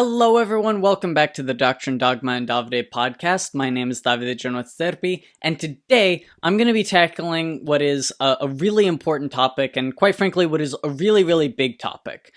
Hello everyone, welcome back to the Doctrine, Dogma, and Davide podcast. My name is Davide, and today I'm going to be tackling what is a really important topic, and quite frankly, what is a really big topic.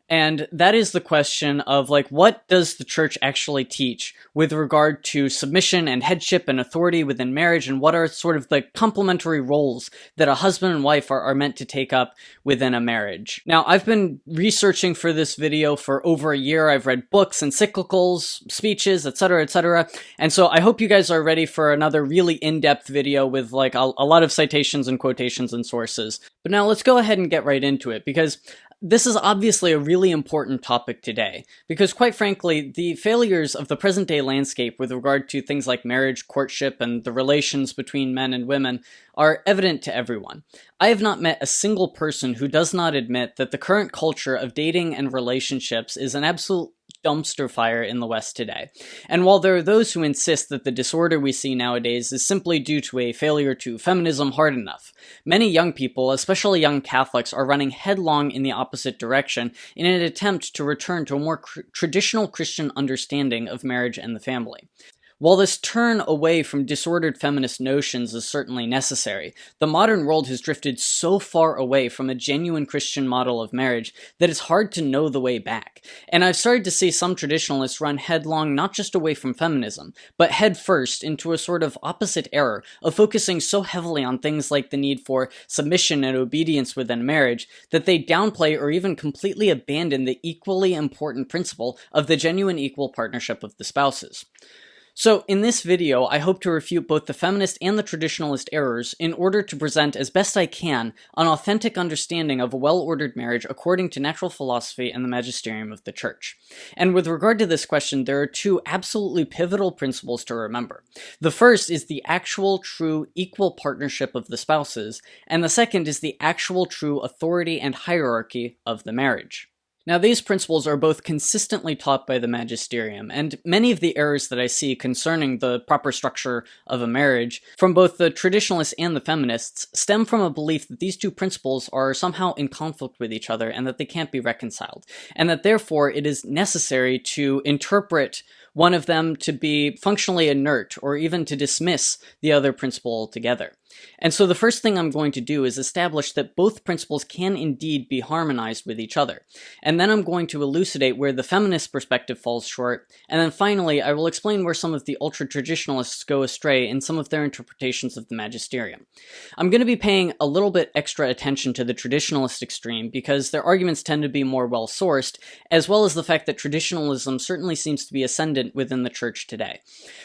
And that is the question of, what does the church actually teach with regard to submission and headship and authority within marriage, and what are sort of the complementary roles that a husband and wife are meant to take up within a marriage. Now, I've been researching for this video for over a year. I've read books, encyclicals, speeches, etc. And so I hope you guys are ready for another really in-depth video with a lot of citations and quotations and sources. But now let's go ahead and get right into it, because this is obviously a really important topic today, because quite frankly, the failures of the present-day landscape with regard to things like marriage, courtship, and the relations between men and women are evident to everyone. I have not met a single person who does not admit that the current culture of dating and relationships is an absolute dumpster fire in the West today. And while there are those who insist that the disorder we see nowadays is simply due to a failure to feminism hard enough, many young people, especially young Catholics, are running headlong in the opposite direction in an attempt to return to a more traditional Christian understanding of marriage and the family. While this turn away from disordered feminist notions is certainly necessary, the modern world has drifted so far away from a genuine Christian model of marriage that it's hard to know the way back. And I've started to see some traditionalists run headlong not just away from feminism, but head first into a sort of opposite error of focusing so heavily on things like the need for submission and obedience within marriage that they downplay or even completely abandon the equally important principle of the genuine equal partnership of the spouses. So, in this video, I hope to refute both the feminist and the traditionalist errors in order to present as best I can an authentic understanding of a well-ordered marriage according to natural philosophy and the magisterium of the Church. And with regard to this question, there are two absolutely pivotal principles to remember. The first is the actual true equal partnership of the spouses, and the second is the actual true authority and hierarchy of the marriage. Now, these principles are both consistently taught by the magisterium, and many of the errors that I see concerning the proper structure of a marriage from both the traditionalists and the feminists stem from a belief that these two principles are somehow in conflict with each other and that they can't be reconciled, and that therefore it is necessary to interpret one of them to be functionally inert or even to dismiss the other principle altogether. And so the first thing I'm going to do is establish that both principles can indeed be harmonized with each other. And then I'm going to elucidate where the feminist perspective falls short. And then finally, I will explain where some of the ultra-traditionalists go astray in some of their interpretations of the magisterium. I'm going to be paying a little bit extra attention to the traditionalist extreme because their arguments tend to be more well-sourced, as well as the fact that traditionalism certainly seems to be ascendant within the church today.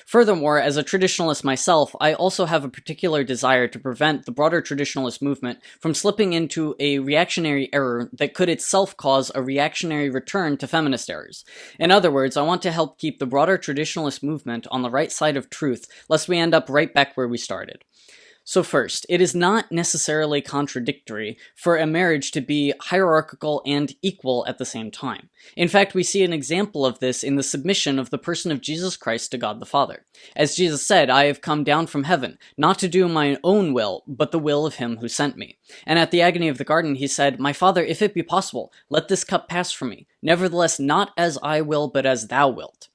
Furthermore, as a traditionalist myself, I also have a particular desire to prevent the broader traditionalist movement from slipping into a reactionary error that could itself cause a reactionary return to feminist errors. In other words, I want to help keep the broader traditionalist movement on the right side of truth, lest we end up right back where we started. So first, it is not necessarily contradictory for a marriage to be hierarchical and equal at the same time. In fact, we see an example of this in the submission of the person of Jesus Christ to God the Father. As Jesus said, "I have come down from heaven, not to do my own will, but the will of him who sent me." And at the agony of the garden, he said, "My Father, if it be possible, let this cup pass from me. Nevertheless, not as I will, but as thou wilt."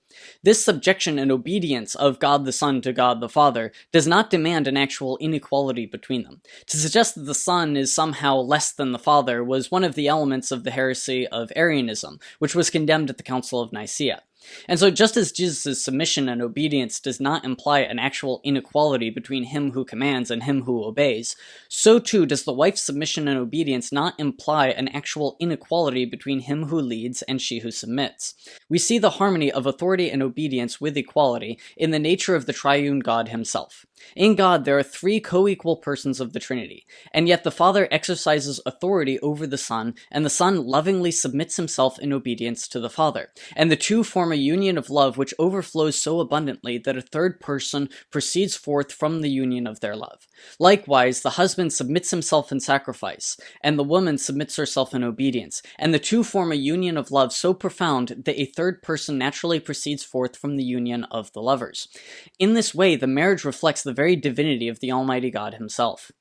This subjection and obedience of God the Son to God the Father does not demand an actual inequality between them. To suggest that the Son is somehow less than the Father was one of the elements of the heresy of Arianism, which was condemned at the Council of Nicaea. And so just as Jesus' submission and obedience does not imply an actual inequality between him who commands and him who obeys, so too does the wife's submission and obedience not imply an actual inequality between him who leads and she who submits. We see the harmony of authority and obedience with equality in the nature of the triune God himself. In God, there are three co-equal persons of the Trinity, and yet the Father exercises authority over the Son, and the Son lovingly submits himself in obedience to the Father, and the two form a union of love which overflows so abundantly that a third person proceeds forth from the union of their love. Likewise, the husband submits himself in sacrifice, and the woman submits herself in obedience, and the two form a union of love so profound that a third person naturally proceeds forth from the union of the lovers. In this way, the marriage reflects the very divinity of the Almighty God himself.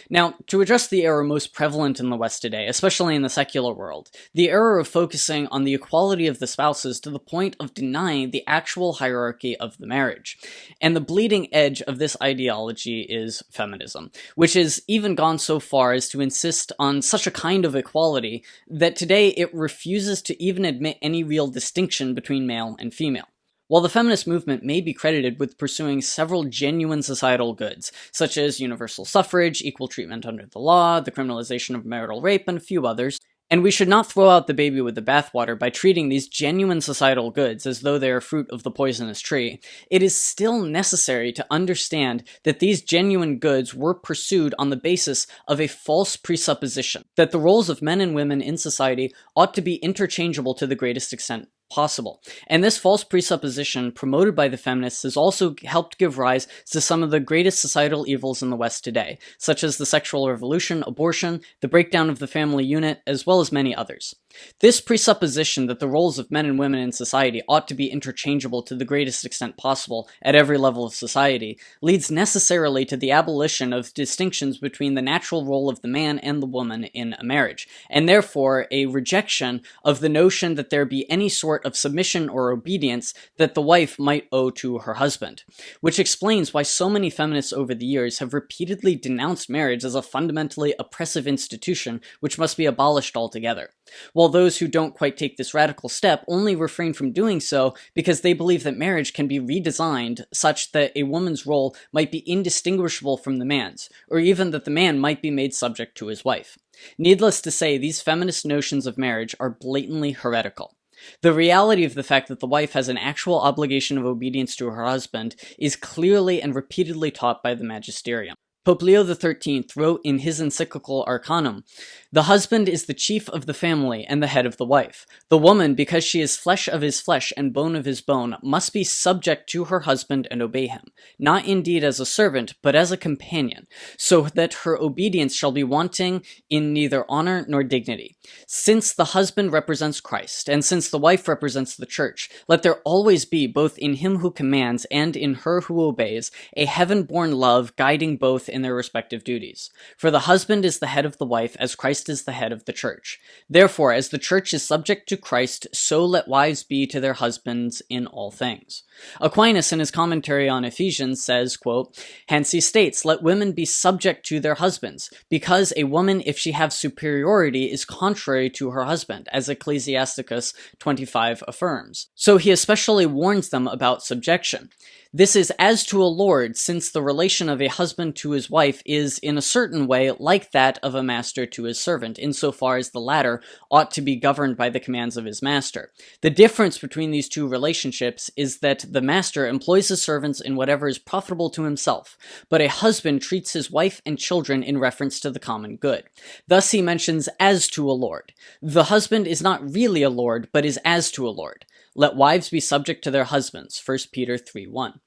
Now, to address the error most prevalent in the West today, especially in the secular world, the error of focusing on the equality of the spouses to the point of denying the actual hierarchy of the marriage. And the bleeding edge of this ideology is feminism, which has even gone so far as to insist on such a kind of equality that today it refuses to even admit any real distinction between male and female. While the feminist movement may be credited with pursuing several genuine societal goods, such as universal suffrage, equal treatment under the law, the criminalization of marital rape, and a few others, and we should not throw out the baby with the bathwater by treating these genuine societal goods as though they are fruit of the poisonous tree, it is still necessary to understand that these genuine goods were pursued on the basis of a false presupposition that the roles of men and women in society ought to be interchangeable to the greatest extent possible. And this false presupposition, promoted by the feminists, has also helped give rise to some of the greatest societal evils in the West today, such as the sexual revolution, abortion, the breakdown of the family unit, as well as many others. This presupposition that the roles of men and women in society ought to be interchangeable to the greatest extent possible at every level of society leads necessarily to the abolition of distinctions between the natural role of the man and the woman in a marriage, and therefore a rejection of the notion that there be any sort of submission or obedience that the wife might owe to her husband, which explains why so many feminists over the years have repeatedly denounced marriage as a fundamentally oppressive institution which must be abolished altogether, while those who don't quite take this radical step only refrain from doing so because they believe that marriage can be redesigned such that a woman's role might be indistinguishable from the man's, or even that the man might be made subject to his wife. Needless to say, these feminist notions of marriage are blatantly heretical. The reality of the fact that the wife has an actual obligation of obedience to her husband is clearly and repeatedly taught by the magisterium. Pope Leo XIII wrote in his encyclical Arcanum, "The husband is the chief of the family and the head of the wife. The woman, because she is flesh of his flesh and bone of his bone, must be subject to her husband and obey him, not indeed as a servant, but as a companion, so that her obedience shall be wanting in neither honor nor dignity. Since the husband represents Christ, and since the wife represents the church, let there always be, both in him who commands and in her who obeys, a heaven-born love guiding both in their respective duties. For the husband is the head of the wife, as Christ is the head of the church. Therefore, as the church is subject to Christ, so let wives be to their husbands in all things." Aquinas, in his commentary on Ephesians, says, quote, "Hence he states, let women be subject to their husbands, because a woman, if she have superiority, is contrary to her husband, as Ecclesiasticus 25 affirms. So he especially warns them about subjection. This is as to a lord, since the relation of a husband to his wife is, in a certain way, like that of a master to his servant, insofar as the latter ought to be governed by the commands of his master. The difference between these two relationships is that the master employs his servants in whatever is profitable to himself, but a husband treats his wife and children in reference to the common good. Thus he mentions as to a lord. The husband is not really a lord, but is as to a lord. Let wives be subject to their husbands, 1 Peter 3:1.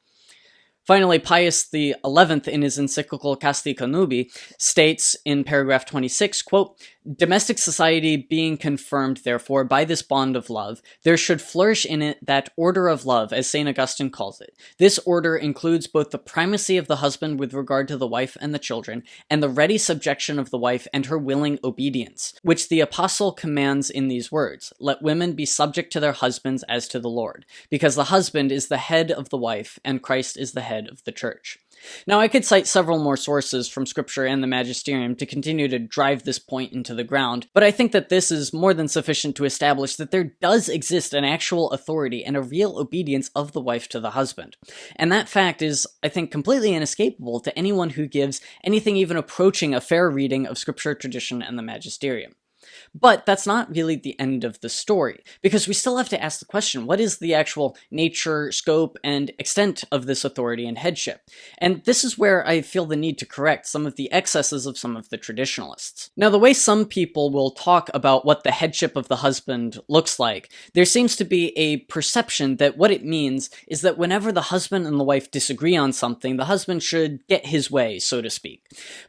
Finally, Pius XI, in his encyclical Casti Connubii, states in paragraph 26, quote, "Domestic society being confirmed, therefore, by this bond of love, there should flourish in it that order of love, as St. Augustine calls it. This order includes both the primacy of the husband with regard to the wife and the children, and the ready subjection of the wife and her willing obedience, which the apostle commands in these words, let women be subject to their husbands as to the Lord, because the husband is the head of the wife, and Christ is the head of the church." Now, I could cite several more sources from Scripture and the Magisterium to continue to drive this point into the ground, but I think that this is more than sufficient to establish that there does exist an actual authority and a real obedience of the wife to the husband. And that fact is, I think, completely inescapable to anyone who gives anything even approaching a fair reading of Scripture, tradition, and the Magisterium. But that's not really the end of the story, because we still have to ask the question, what is the actual nature, scope, and extent of this authority and headship? And this is where I feel the need to correct some of the excesses of some of the traditionalists. Now, the way some people will talk about what the headship of the husband looks like, there seems to be a perception that what it means is that whenever the husband and the wife disagree on something, the husband should get his way, so to speak.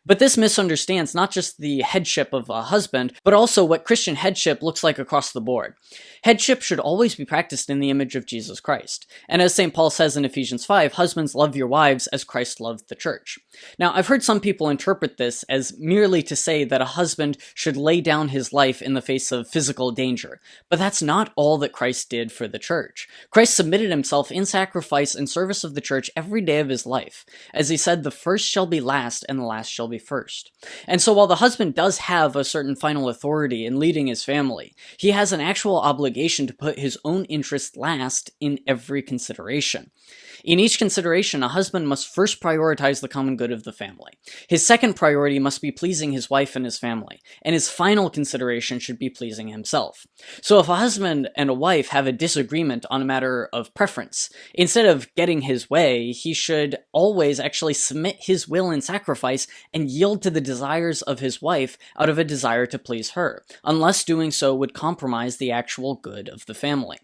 But this misunderstands not just the headship of a husband, but also what Christian headship looks like across the board. Headship should always be practiced in the image of Jesus Christ. And as St. Paul says in Ephesians 5, husbands, love your wives as Christ loved the church. Now, I've heard some people interpret this as merely to say that a husband should lay down his life in the face of physical danger. But that's not all that Christ did for the church. Christ submitted himself in sacrifice and service of the church every day of his life. As he said, the first shall be last and the last shall be first. And so while the husband does have a certain final authority in leading his family, he has an actual obligation to put his own interest last in every consideration. In each consideration, a husband must first prioritize the common good of the family. His second priority must be pleasing his wife and his family, and his final consideration should be pleasing himself. So if a husband and a wife have a disagreement on a matter of preference, instead of getting his way, he should always actually submit his will in sacrifice and yield to the desires of his wife out of a desire to please her, unless doing so would compromise the actual good of the family.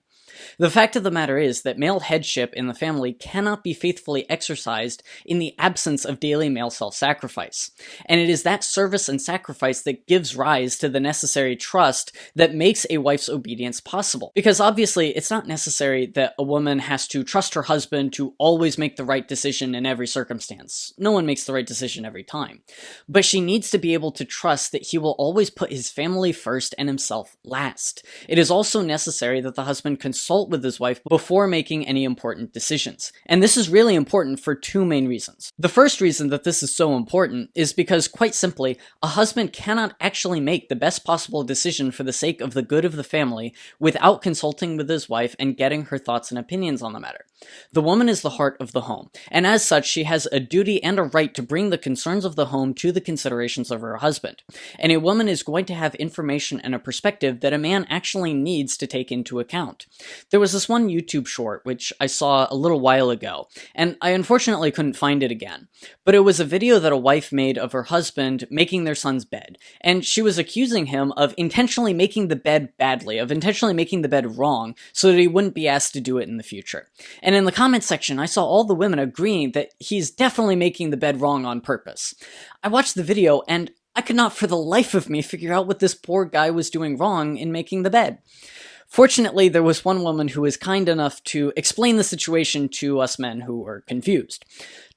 The fact of the matter is that male headship in the family cannot be faithfully exercised in the absence of daily male self-sacrifice. And it is that service and sacrifice that gives rise to the necessary trust that makes a wife's obedience possible. Because obviously, it's not necessary that a woman has to trust her husband to always make the right decision in every circumstance. No one makes the right decision every time. But she needs to be able to trust that he will always put his family first and himself last. It is also necessary that the husband consult with his wife before making any important decisions. And this is really important for two main reasons. The first reason that this is so important is because, quite simply, a husband cannot actually make the best possible decision for the sake of the good of the family without consulting with his wife and getting her thoughts and opinions on the matter. The woman is the heart of the home, and as such, she has a duty and a right to bring the concerns of the home to the considerations of her husband. And a woman is going to have information and a perspective that a man actually needs to take into account. There was this one YouTube short which I saw a little while ago, and I unfortunately couldn't find it again. But it was a video that a wife made of her husband making their son's bed, and she was accusing him of intentionally making the bed badly, of intentionally making the bed wrong, so that he wouldn't be asked to do it in the future. And in the comment section, I saw all the women agreeing that he's definitely making the bed wrong on purpose. I watched the video, and I could not for the life of me figure out what this poor guy was doing wrong in making the bed. Fortunately, there was one woman who was kind enough to explain the situation to us men who were confused.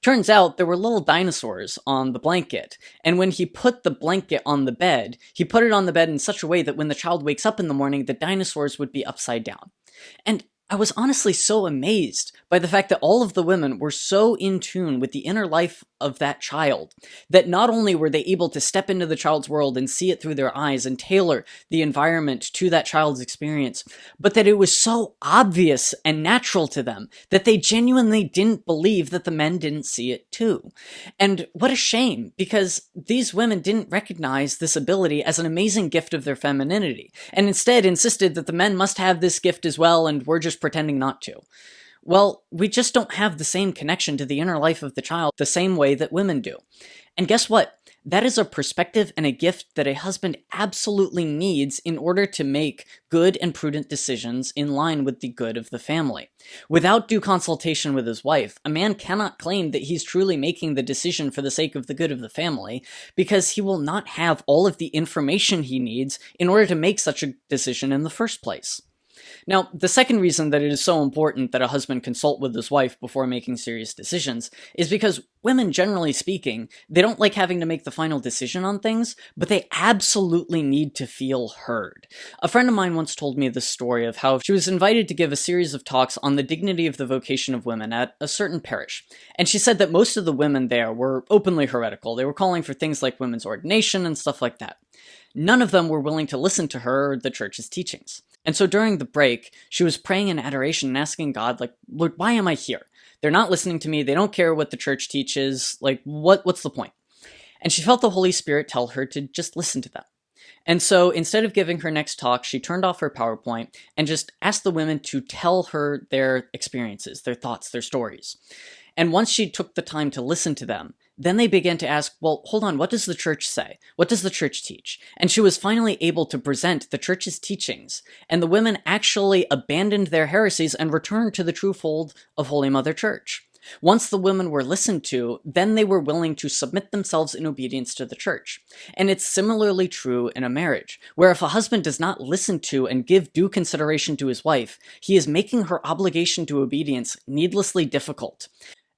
Turns out there were little dinosaurs on the blanket, and when he put the blanket on the bed, he put it on the bed in such a way that when the child wakes up in the morning, the dinosaurs would be upside down. And I was honestly so amazed by the fact that all of the women were so in tune with the inner life of that child that not only were they able to step into the child's world and see it through their eyes and tailor the environment to that child's experience, but that it was so obvious and natural to them that they genuinely didn't believe that the men didn't see it too. And what a shame, because these women didn't recognize this ability as an amazing gift of their femininity, and instead insisted that the men must have this gift as well and we're just pretending not to. Well, we just don't have the same connection to the inner life of the child the same way that women do. And guess what? That is a perspective and a gift that a husband absolutely needs in order to make good and prudent decisions in line with the good of the family. Without due consultation with his wife, a man cannot claim that he's truly making the decision for the sake of the good of the family, because he will not have all of the information he needs in order to make such a decision in the first place. Now, the second reason that it is so important that a husband consult with his wife before making serious decisions is because women, generally speaking, they don't like having to make the final decision on things, but they absolutely need to feel heard. A friend of mine once told me this story of how she was invited to give a series of talks on the dignity of the vocation of women at a certain parish. And she said that most of the women there were openly heretical. They were calling for things like women's ordination and stuff like that. None of them were willing to listen to her or the church's teachings. And so during the break, she was praying in adoration and asking God, like, Lord, why am I here? They're not listening to me. They don't care what the church teaches. Like, what's the point? And she felt the Holy Spirit tell her to just listen to them. And so instead of giving her next talk, she turned off her PowerPoint and just asked the women to tell her their experiences, their thoughts, their stories. And once she took the time to listen to them, then they began to ask, well, hold on, what does the church say? What does the church teach? And she was finally able to present the church's teachings, and the women actually abandoned their heresies and returned to the true fold of Holy Mother Church. Once the women were listened to, then they were willing to submit themselves in obedience to the church. And it's similarly true in a marriage, where if a husband does not listen to and give due consideration to his wife, he is making her obligation to obedience needlessly difficult.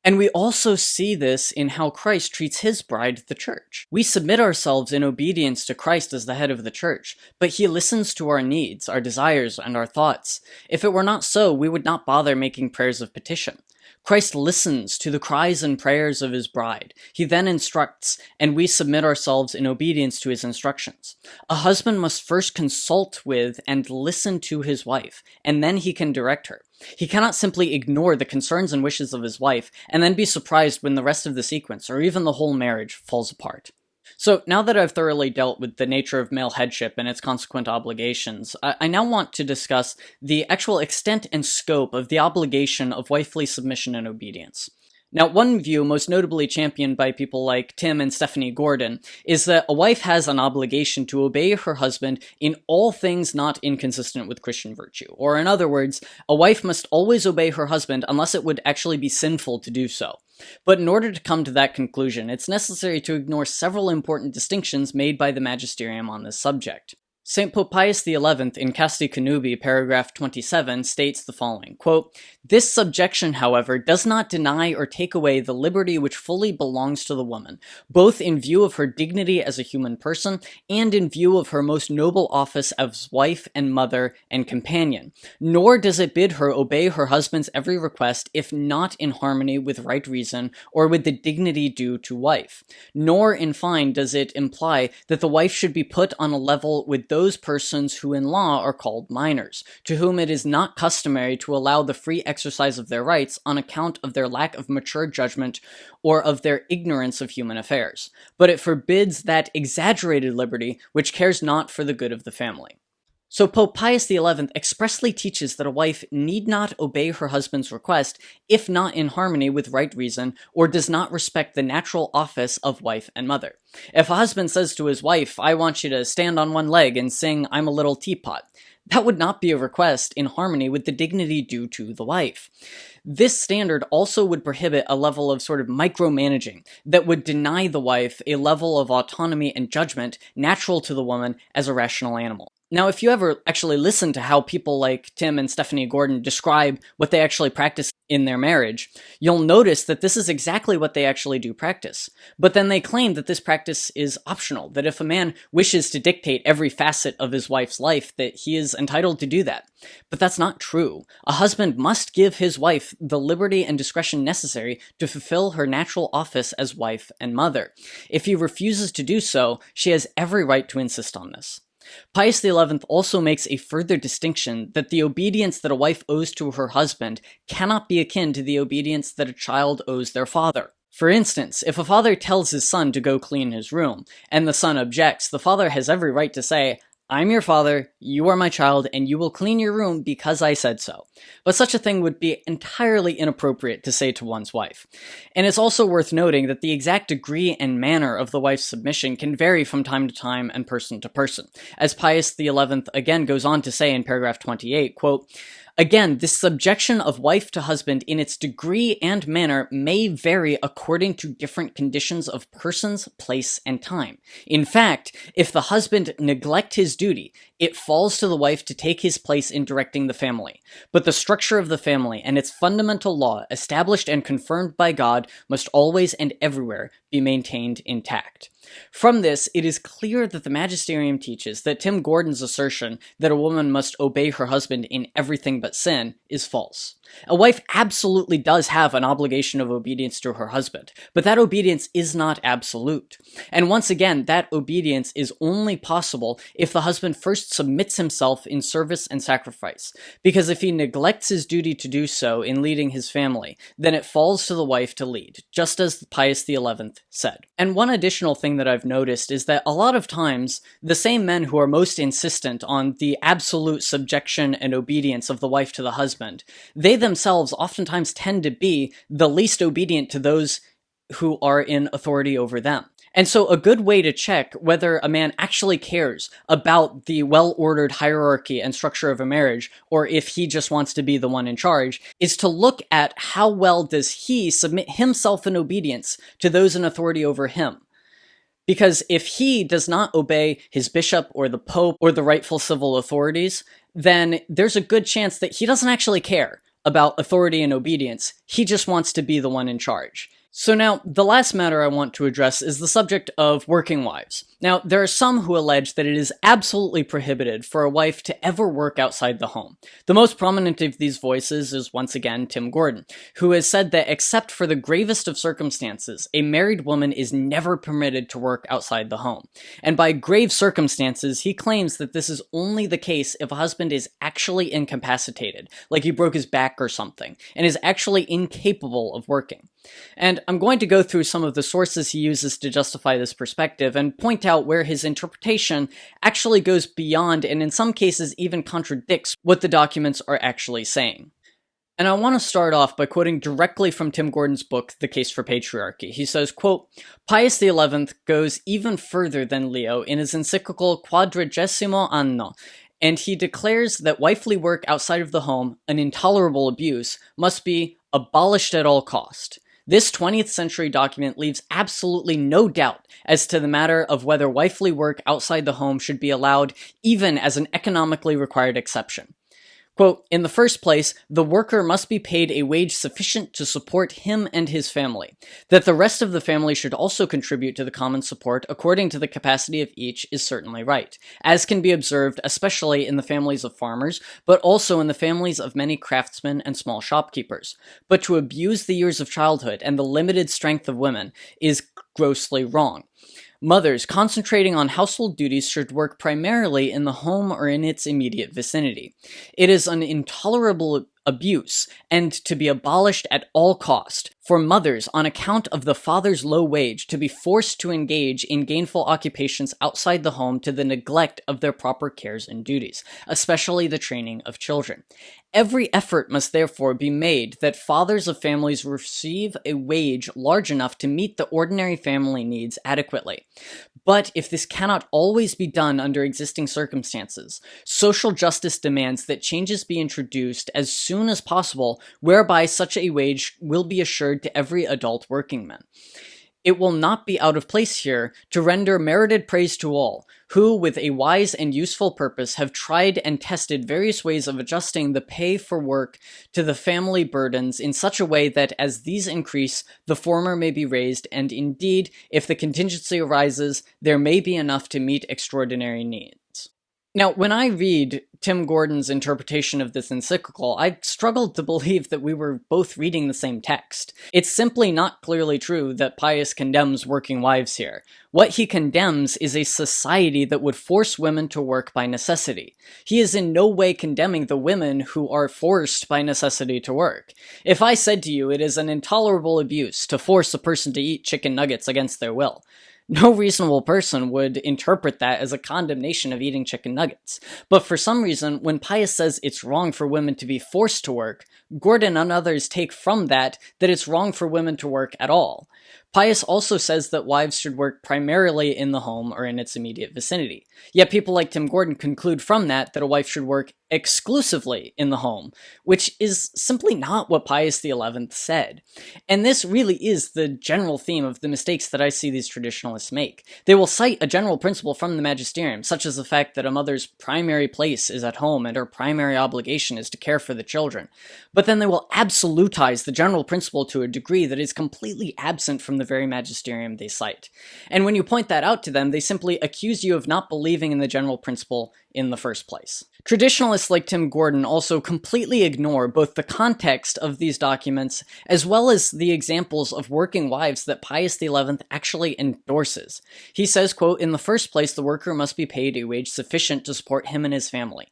And we also see this in how Christ treats his bride, the church. We submit ourselves in obedience to Christ as the head of the church, but he listens to our needs, our desires, and our thoughts. If it were not so, we would not bother making prayers of petition. Christ listens to the cries and prayers of his bride. He then instructs, and we submit ourselves in obedience to his instructions. A husband must first consult with and listen to his wife, and then he can direct her. He cannot simply ignore the concerns and wishes of his wife, and then be surprised when the rest of the sequence, or even the whole marriage, falls apart. So now that I've thoroughly dealt with the nature of male headship and its consequent obligations, I now want to discuss the actual extent and scope of the obligation of wifely submission and obedience. Now, one view, most notably championed by people like Tim and Stephanie Gordon, is that a wife has an obligation to obey her husband in all things not inconsistent with Christian virtue. Or in other words, a wife must always obey her husband unless it would actually be sinful to do so. But in order to come to that conclusion, it's necessary to ignore several important distinctions made by the magisterium on this subject. St. Pope Pius XI in Casti Connubii, paragraph 27, states the following, quote, "This subjection, however, does not deny or take away the liberty which fully belongs to the woman, both in view of her dignity as a human person and in view of her most noble office as wife and mother and companion. Nor does it bid her obey her husband's every request if not in harmony with right reason or with the dignity due to wife. Nor, in fine, does it imply that the wife should be put on a level with those persons who in law are called minors, to whom it is not customary to allow the free exercise of their rights on account of their lack of mature judgment or of their ignorance of human affairs. But it forbids that exaggerated liberty which cares not for the good of the family." So Pope Pius XI expressly teaches that a wife need not obey her husband's request if not in harmony with right reason or does not respect the natural office of wife and mother. If a husband says to his wife, "I want you to stand on one leg and sing 'I'm a Little Teapot," that would not be a request in harmony with the dignity due to the wife. This standard also would prohibit a level of sort of micromanaging that would deny the wife a level of autonomy and judgment natural to the woman as a rational animal. Now, if you ever actually listen to how people like Tim and Stephanie Gordon describe what they actually practice in their marriage, you'll notice that this is exactly what they actually do practice. But then they claim that this practice is optional, that if a man wishes to dictate every facet of his wife's life, that he is entitled to do that. But that's not true. A husband must give his wife the liberty and discretion necessary to fulfill her natural office as wife and mother. If he refuses to do so, she has every right to insist on this. Pius XI also makes a further distinction that the obedience that a wife owes to her husband cannot be akin to the obedience that a child owes their father. For instance, if a father tells his son to go clean his room, and the son objects, the father has every right to say, "I'm your father, you are my child, and you will clean your room because I said so." But such a thing would be entirely inappropriate to say to one's wife. And it's also worth noting that the exact degree and manner of the wife's submission can vary from time to time and person to person. As Pius XI again goes on to say in paragraph 28, quote, "Again, this subjection of wife to husband in its degree and manner may vary according to different conditions of persons, place, and time. In fact, if the husband neglect his duty, it falls to the wife to take his place in directing the family. But the structure of the family and its fundamental law, established and confirmed by God, must always and everywhere be maintained intact." From this, it is clear that the magisterium teaches that Tim Gordon's assertion that a woman must obey her husband in everything but sin is false. A wife absolutely does have an obligation of obedience to her husband, but that obedience is not absolute. And once again, that obedience is only possible if the husband first submits himself in service and sacrifice, because if he neglects his duty to do so in leading his family, then it falls to the wife to lead, just as Pius XI said. And one additional thing that I've noticed is that a lot of times, the same men who are most insistent on the absolute subjection and obedience of the wife to the husband, they themselves oftentimes tend to be the least obedient to those who are in authority over them. And so a good way to check whether a man actually cares about the well-ordered hierarchy and structure of a marriage, or if he just wants to be the one in charge, is to look at how well does he submit himself in obedience to those in authority over him. Because if he does not obey his bishop or the pope or the rightful civil authorities, then there's a good chance that he doesn't actually care about authority and obedience. He just wants to be the one in charge. So now, the last matter I want to address is the subject of working wives. Now, there are some who allege that it is absolutely prohibited for a wife to ever work outside the home. The most prominent of these voices is, once again, Tim Gordon, who has said that except for the gravest of circumstances, a married woman is never permitted to work outside the home. And by grave circumstances, he claims that this is only the case if a husband is actually incapacitated, like he broke his back or something, and is actually incapable of working. And I'm going to go through some of the sources he uses to justify this perspective and point out where his interpretation actually goes beyond and in some cases even contradicts what the documents are actually saying. And I want to start off by quoting directly from Tim Gordon's book, The Case for Patriarchy. He says, quote, Pius XI goes even further than Leo in his encyclical Quadragesimo Anno, and he declares that wifely work outside of the home, an intolerable abuse, must be abolished at all cost. This 20th century document leaves absolutely no doubt as to the matter of whether wifely work outside the home should be allowed even as an economically required exception. Quote, in the first place, the worker must be paid a wage sufficient to support him and his family. That the rest of the family should also contribute to the common support according to the capacity of each is certainly right, as can be observed especially in the families of farmers, but also in the families of many craftsmen and small shopkeepers. But to abuse the years of childhood and the limited strength of women is grossly wrong. Mothers concentrating on household duties should work primarily in the home or in its immediate vicinity. It is an intolerable abuse, and to be abolished at all cost, for mothers, on account of the father's low wage, to be forced to engage in gainful occupations outside the home to the neglect of their proper cares and duties, especially the training of children. Every effort must therefore be made that fathers of families receive a wage large enough to meet the ordinary family needs adequately. But if this cannot always be done under existing circumstances, social justice demands that changes be introduced as soon as possible, whereby such a wage will be assured to every adult working man. It will not be out of place here to render merited praise to all, who, with a wise and useful purpose, have tried and tested various ways of adjusting the pay for work to the family burdens in such a way that as these increase, the former may be raised, and indeed, if the contingency arises, there may be enough to meet extraordinary needs. Now, when I read Tim Gordon's interpretation of this encyclical, I struggled to believe that we were both reading the same text. It's simply not clearly true that Pius condemns working wives here. What he condemns is a society that would force women to work by necessity. He is in no way condemning the women who are forced by necessity to work. If I said to you it is an intolerable abuse to force a person to eat chicken nuggets against their will, no reasonable person would interpret that as a condemnation of eating chicken nuggets. But for some reason, when Pius says it's wrong for women to be forced to work, Gordon and others take from that it's wrong for women to work at all. Pius also says that wives should work primarily in the home or in its immediate vicinity. Yet people like Tim Gordon conclude from that a wife should work exclusively in the home, which is simply not what Pius XI said. And this really is the general theme of the mistakes that I see these traditionalists make. They will cite a general principle from the magisterium, such as the fact that a mother's primary place is at home and her primary obligation is to care for the children. But then they will absolutize the general principle to a degree that is completely absent from the very magisterium they cite. And when you point that out to them, they simply accuse you of not believing in the general principle in the first place. Traditionalists like Tim Gordon also completely ignore both the context of these documents as well as the examples of working wives that Pius XI actually endorses. He says, quote, in the first place, the worker must be paid a wage sufficient to support him and his family.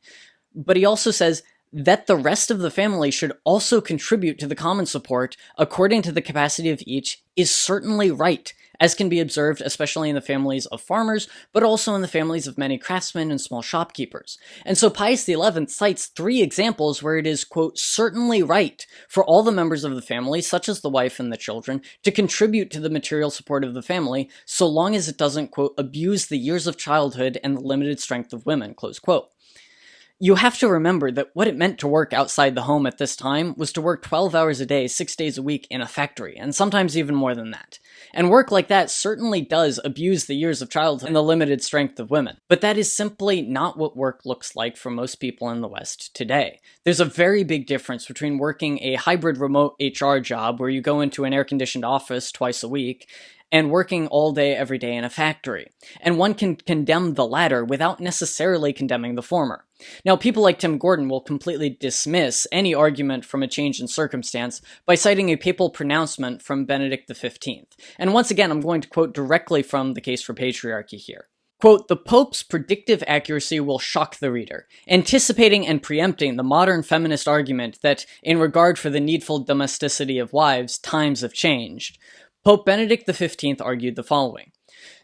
But he also says, that the rest of the family should also contribute to the common support according to the capacity of each is certainly right, as can be observed especially in the families of farmers, but also in the families of many craftsmen and small shopkeepers. And so Pius XI cites 3 examples where it is, quote, certainly right for all the members of the family, such as the wife and the children, to contribute to the material support of the family, so long as it doesn't, quote, abuse the years of childhood and the limited strength of women, close quote. You have to remember that what it meant to work outside the home at this time was to work 12 hours a day, 6 days a week in a factory, and sometimes even more than that. And work like that certainly does abuse the years of childhood and the limited strength of women. But that is simply not what work looks like for most people in the West today. There's a very big difference between working a hybrid remote HR job where you go into an air-conditioned office twice a week and working all day every day in a factory. And one can condemn the latter without necessarily condemning the former. Now, people like Tim Gordon will completely dismiss any argument from a change in circumstance by citing a papal pronouncement from Benedict XV. And once again, I'm going to quote directly from the Case for Patriarchy here. Quote, the Pope's predictive accuracy will shock the reader, anticipating and preempting the modern feminist argument that, in regard for the needful domesticity of wives, times have changed. Pope Benedict XV argued the following.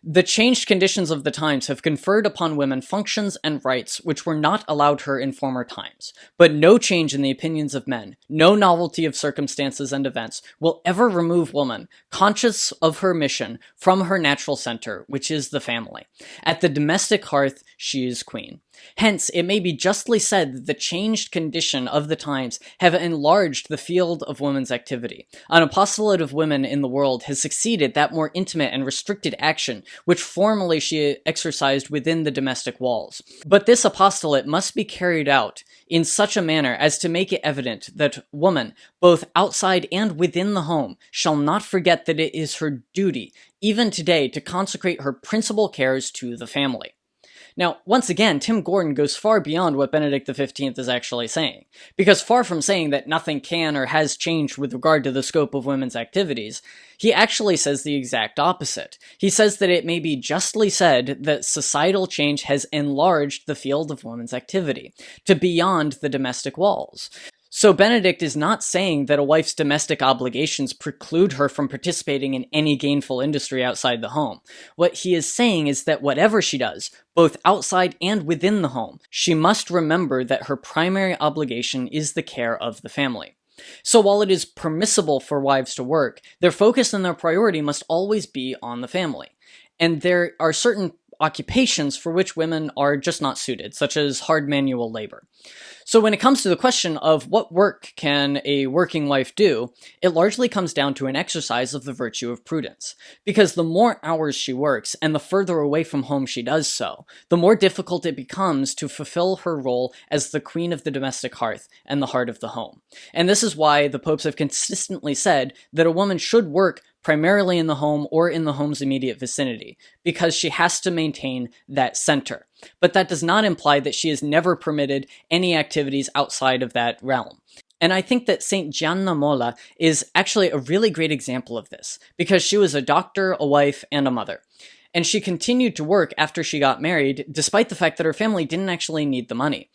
The changed conditions of the times have conferred upon women functions and rights which were not allowed her in former times, but no change in the opinions of men, no novelty of circumstances and events will ever remove woman, conscious of her mission, from her natural center, which is the family. At the domestic hearth, she is queen. Hence, it may be justly said that the changed condition of the times have enlarged the field of women's activity. An apostolate of women in the world has succeeded that more intimate and restricted action which formerly she exercised within the domestic walls. But this apostolate must be carried out in such a manner as to make it evident that woman, both outside and within the home, shall not forget that it is her duty, even today, to consecrate her principal cares to the family. Now, once again, Tim Gordon goes far beyond what Benedict XV is actually saying, because far from saying that nothing can or has changed with regard to the scope of women's activities, he actually says the exact opposite. He says that it may be justly said that societal change has enlarged the field of women's activity to beyond the domestic walls. So Benedict is not saying that a wife's domestic obligations preclude her from participating in any gainful industry outside the home. What he is saying is that whatever she does, both outside and within the home, she must remember that her primary obligation is the care of the family. So while it is permissible for wives to work, their focus and their priority must always be on the family. And there are certain occupations for which women are just not suited, such as hard manual labor. So when it comes to the question of what work can a working wife do, it largely comes down to an exercise of the virtue of prudence. Because the more hours she works, and the further away from home she does so, the more difficult it becomes to fulfill her role as the queen of the domestic hearth and the heart of the home. And this is why the popes have consistently said that a woman should work primarily in the home or in the home's immediate vicinity, because she has to maintain that center. But that does not imply that she is never permitted any activities outside of that realm. And I think that St. Gianna Molla is actually a really great example of this, because she was a doctor, a wife, and a mother. And she continued to work after she got married, despite the fact that her family didn't actually need the money,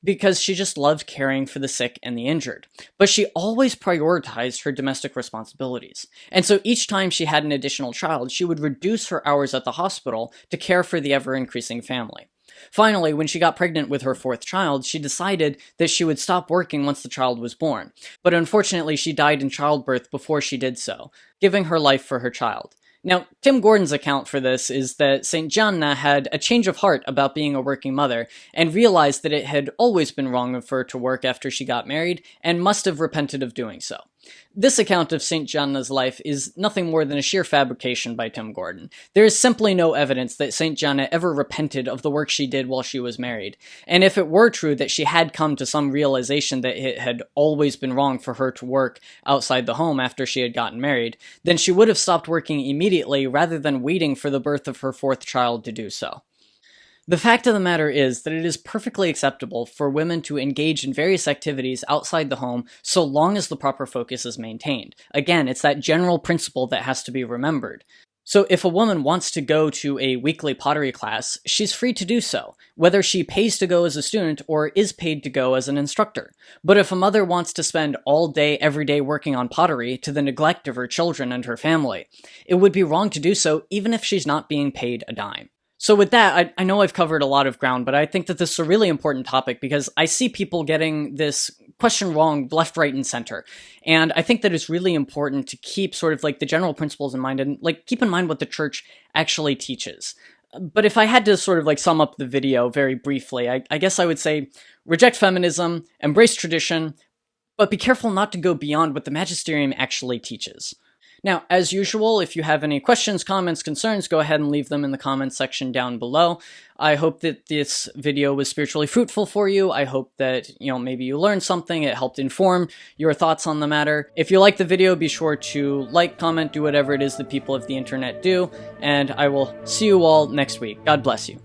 because she just loved caring for the sick and the injured. But she always prioritized her domestic responsibilities. And so each time she had an additional child, she would reduce her hours at the hospital to care for the ever-increasing family. Finally, when she got pregnant with her 4th child, she decided that she would stop working once the child was born. But unfortunately, she died in childbirth before she did so, giving her life for her child. Now, Tim Gordon's account for this is that St. Gianna had a change of heart about being a working mother, and realized that it had always been wrong of her to work after she got married, and must have repented of doing so. This account of St. Gianna's life is nothing more than a sheer fabrication by Tim Gordon. There is simply no evidence that St. Gianna ever repented of the work she did while she was married, and if it were true that she had come to some realization that it had always been wrong for her to work outside the home after she had gotten married, then she would have stopped working immediately rather than waiting for the birth of her 4th child to do so. The fact of the matter is that it is perfectly acceptable for women to engage in various activities outside the home so long as the proper focus is maintained. Again, it's that general principle that has to be remembered. So if a woman wants to go to a weekly pottery class, she's free to do so, whether she pays to go as a student or is paid to go as an instructor. But if a mother wants to spend all day, every day working on pottery to the neglect of her children and her family, it would be wrong to do so even if she's not being paid a dime. So with that, I know I've covered a lot of ground, but I think that this is a really important topic because I see people getting this question wrong left, right, and center. And I think that it's really important to keep sort of like the general principles in mind and like keep in mind what the church actually teaches. But if I had to sort of like sum up the video very briefly, I guess I would say reject feminism, embrace tradition, but be careful not to go beyond what the magisterium actually teaches. Now, as usual, if you have any questions, comments, concerns, go ahead and leave them in the comments section down below. I hope that this video was spiritually fruitful for you. I hope that, maybe you learned something. It helped inform your thoughts on the matter. If you like the video, be sure to like, comment, do whatever it is that people of the internet do, and I will see you all next week. God bless you.